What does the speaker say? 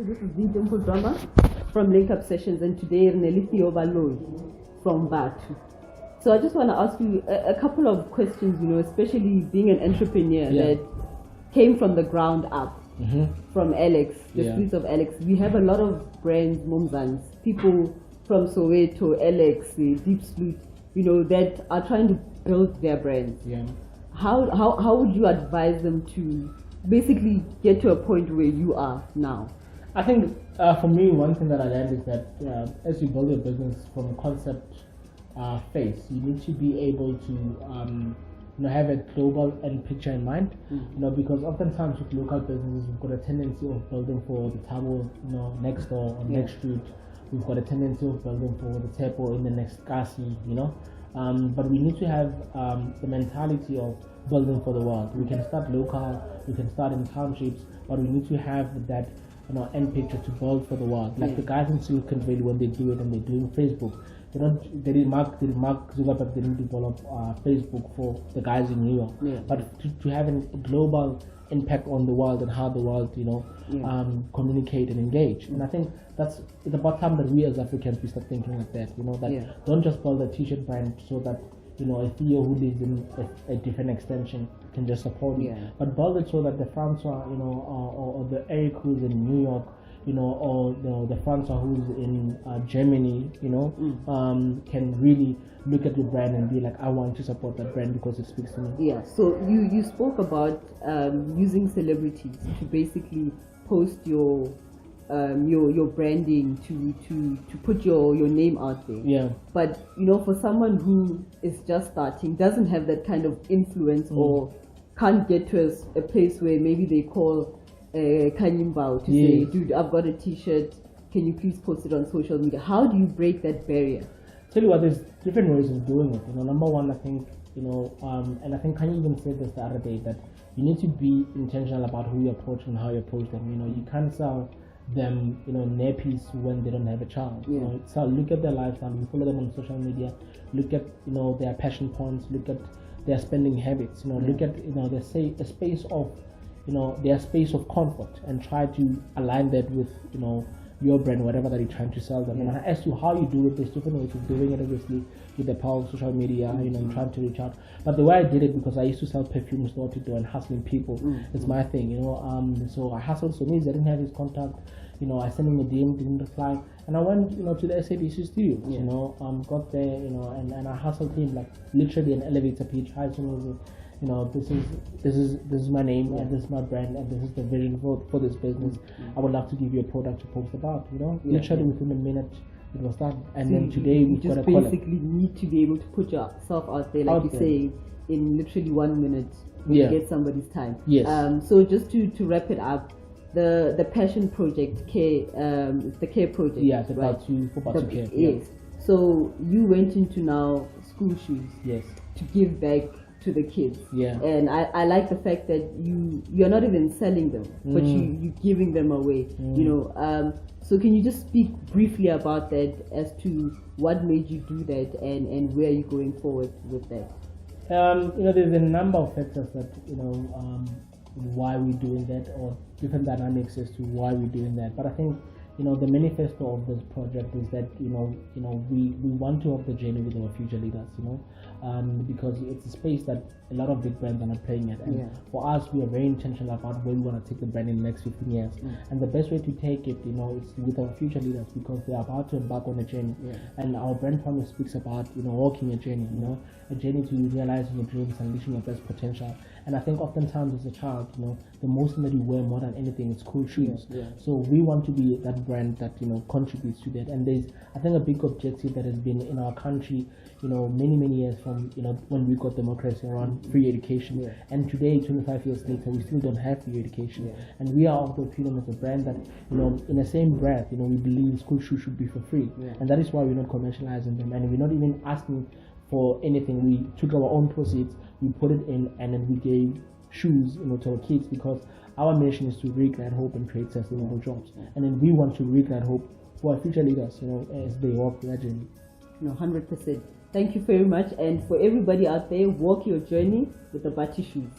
This is Dimple Drama from Link Up Sessions, and today Nelisi Obaloi from Bathu. So I just want to ask you a couple of questions, especially being an entrepreneur that came from the ground up, from Alex, the streets of Alex. We have a lot of brands, Mumzans, people from Soweto, Alex, Deep Sloot, that are trying to build their brands. Yeah. How would you advise them to basically get to a point where you are now? I think for me, one thing that I learned is that as you build your business from concept phase, you need to be able to have a global end picture in mind. Because oftentimes with local businesses, we've got a tendency of building for the table, next door or next street. We've got a tendency of building for the table in the next kasi, but we need to have the mentality of building for the world. We can start local, we can start in townships, but we need to have that end picture to build for the world. Like the guys in Silicon Valley, when they do it and they're doing Facebook, Mark Zuckerberg didn't develop Facebook for the guys in New York, but to have a global impact on the world and how the world communicate and engage. And I think it's about time that we as Africans we start thinking like that, don't just build a t-shirt brand so that a CEO who lives in a different extension can just support you, but build it so that the Francois or the Eric who's in New York, or the Francois who's in Germany, can really look at your brand and be like, I want to support that brand because it speaks to me. Yeah. So you spoke about using celebrities to basically post your branding to put your name out there. Yeah. But for someone who is just starting, doesn't have that kind of influence or can't get to a place where maybe they call Kanyimbao to say, dude, I've got a t-shirt, can you please post it on social media? How do you break that barrier? Tell you what, there's different ways of doing it. Number one, I think, and I think Kanye even said this the other day, that you need to be intentional about who you approach and how you approach them. You can't sell them, nappies when they don't have a child. So look at their lifestyle, you follow them on social media, look at, their passion points, look at their spending habits, look at, a space of, their space of comfort, and try to align that with, your brand, whatever that you're trying to sell them. And I asked you how you do it. There's different ways of doing it, obviously, with the power of social media, and trying to reach out. But the way I did it, because I used to sell perfumes door to door and hustling people, it's my thing, so I hustled so I didn't have his contact, I sent him a DM, didn't reply, and I went, to the SABC studios, got there, and I hustled him like literally an elevator pitch. Hi, this is my name, and this is my brand, and this is the vision for this business. I would love to give you a product to post about, literally within a minute it was done. And then today we've got a collab. You just basically need to be able to put yourself out there, like you say, in literally 1 minute you get somebody's time. So just to wrap it up, the passion project, the care project, the Bathu care. Yes. So you went into now school shoes, to give back to the kids, and I like the fact that you're not even selling them, but you're giving them away. So can you just speak briefly about that, as to what made you do that, and where you're going forward with that? There's a number of factors that why we're doing that, or different dynamics as to why we're doing that. But I think the manifesto of this project is that we want to have the journey with our future leaders, because it's a space that a lot of big brands are not playing at, and for us we are very intentional about where we want to take the brand in the next 15 years, and the best way to take it is with our future leaders, because they are about to embark on a journey, and our brand promise speaks about walking a journey, a journey to realizing your dreams, unleashing your best potential. And I think oftentimes as a child, the most thing that you wear more than anything is cool shoes. So we want to be that brand that contributes to that. And there's, I think, a big objective that has been in our country, many years from when we got democracy, around free education. And today, 25 years later, we still don't have free education. And we are of the opinion as a brand that in the same breath, we believe school shoes should be for free. And that is why we're not commercializing them, and we're not even asking for anything. We took our own proceeds, we put it in, and then we gave shoes to our kids, because our mission is to reignite hope and create sustainable jobs. And then we want to reignite hope for our future leaders, as they walk their journey. 100%. Thank you very much, and for everybody out there, walk your journey with the Bathu shoes.